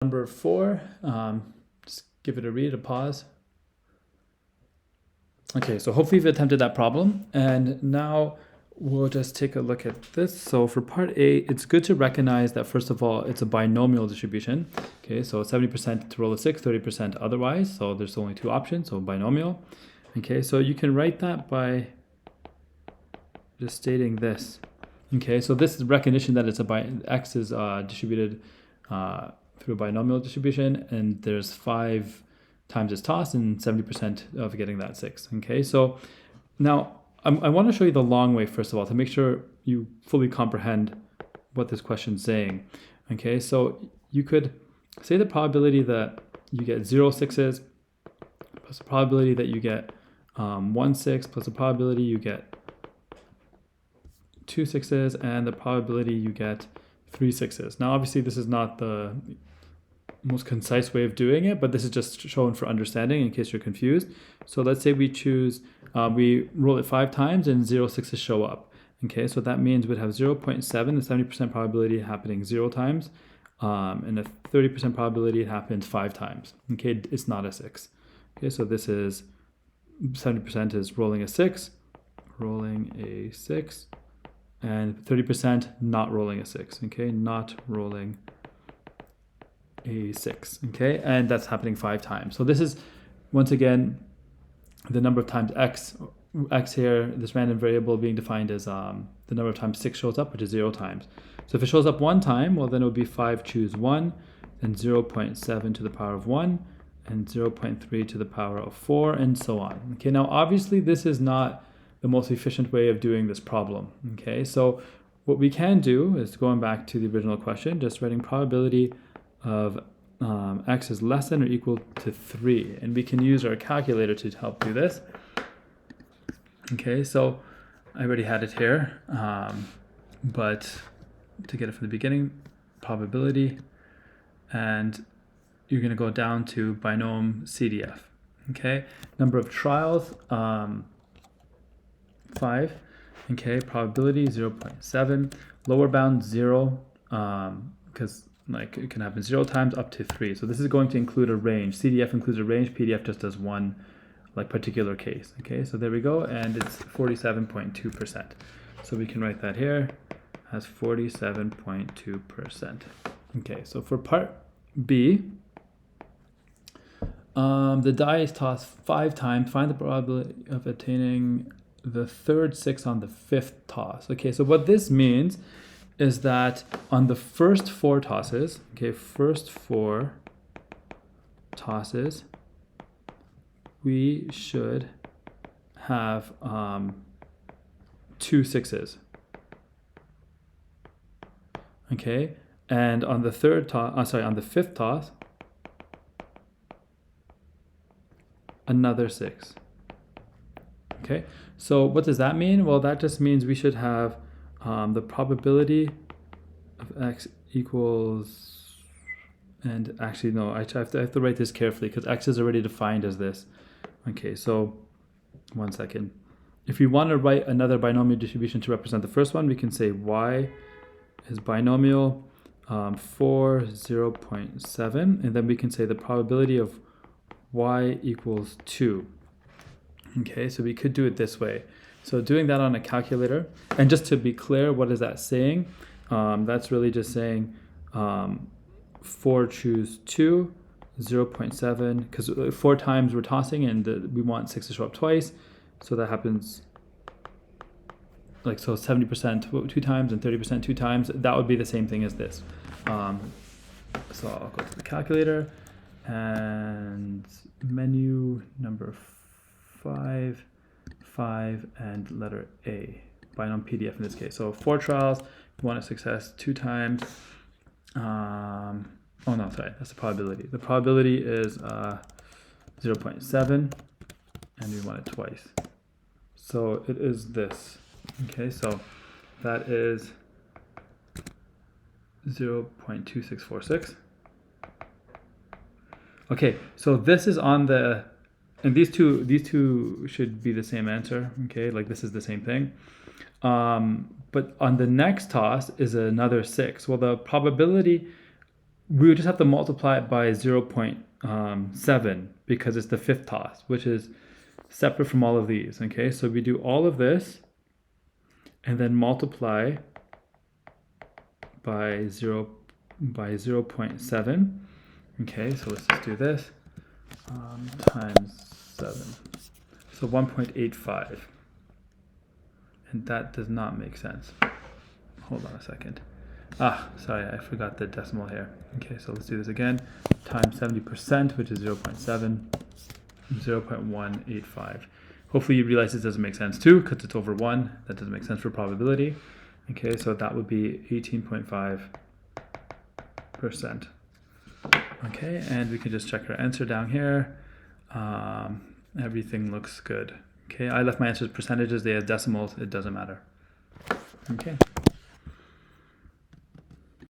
Number 4, just give it a read, a pause. Okay, so hopefully you've attempted that problem, and now we'll just take a look at this. So for part A, it's good to recognize that first of all, it's a binomial distribution. Okay, so 70% to roll a 6, 30% otherwise, so there's only 2 options, so binomial. Okay, so you can write that by just stating this. Okay, so this is recognition that it's x is distributed through a binomial distribution, and there's 5 times its toss and 70% of getting that 6. Okay, so now I want to show you the long way first of all to make sure you fully comprehend what this question is saying. Okay, so you could say the probability that you get 0 6s plus the probability that you get 1 6 plus the probability you get 2 6s and the probability you get 3 6s. Now obviously this is not the most concise way of doing it, but this is just shown for understanding in case you're confused. So let's say we choose, we roll it 5 times and 0 6s show up. Okay, so that means we'd have 0.7, the 70% probability happening 0 times, and a 30% probability it happens 5 times. Okay, it's not a 6. Okay, so this is 70% is rolling a 6, and 30% not rolling a 6. Okay, not rolling a 6. Okay, and that's happening 5 times. So this is once again the number of times x here, this random variable being defined as the number of times 6 shows up, which is 0 times. So if it shows up 1 time, well then it would be 5 choose 1, then 0.7 to the power of 1, and 0.3 to the power of 4, and so on. Okay, now obviously this is not the most efficient way of doing this problem. Okay, so what we can do is, going back to the original question, just writing probability of x is less than or equal to 3, and we can use our calculator to help do this. Okay, so I already had it here, but to get it from the beginning, probability, and you're going to go down to binom CDF. Okay, number of trials, 5. Okay, probability 0.7, lower bound 0, because like it can happen 0 times up to 3. So this is going to include a range. CDF includes a range, PDF just does one like particular case. Okay, so there we go, and it's 47.2%. So we can write that here as 47.2%. Okay, so for part B, the die is tossed 5 times. Find the probability of attaining the third 6 on the 5th toss. Okay, so what this means is that on the first 4 tosses, okay, we should have 2 6s. Okay, and on the on the 5th toss, another 6. Okay, so what does that mean? Well, that just means we should have the probability of x equals, and actually no, I have to write this carefully because x is already defined as this. Okay, so 1 second. If we want to write another binomial distribution to represent the first one, we can say y is binomial for 0.7, and then we can say the probability of y equals 2. Okay, so we could do it this way. So doing that on a calculator, and just to be clear, what is that saying? That's really just saying 4 choose 2, 0.7, because 4 times we're tossing and we want 6 to show up twice. So that happens like, so 70% 2 times and 30% 2 times. That would be the same thing as this. So I'll go to the calculator and menu number 5, and letter A, binom PDF in this case. So 4 trials, you want a success 2 times. Oh no, sorry, that's the probability. The probability is 0.7, and we want it twice. So it is this. Okay, so that is 0.2646. Okay, so this is on the, and these two should be the same answer. Okay, like this is the same thing. But on the next toss is another 6. Well, the probability we would just have to multiply it by 0.7 because it's the fifth toss, which is separate from all of these. Okay, so we do all of this and then multiply by 0.7. Okay, so let's just do this times 7. So 1.85. And that does not make sense. Hold on a second. Sorry, I forgot the decimal here. Okay, so let's do this again. Times 70%, which is 0.7, 0.185. Hopefully you realize this doesn't make sense too, because it's over 1. That doesn't make sense for probability. Okay, so that would be 18.5%. Okay, and we can just check our answer down here. Everything looks good. Okay, I left my answers percentages, they have decimals, it doesn't matter. Okay.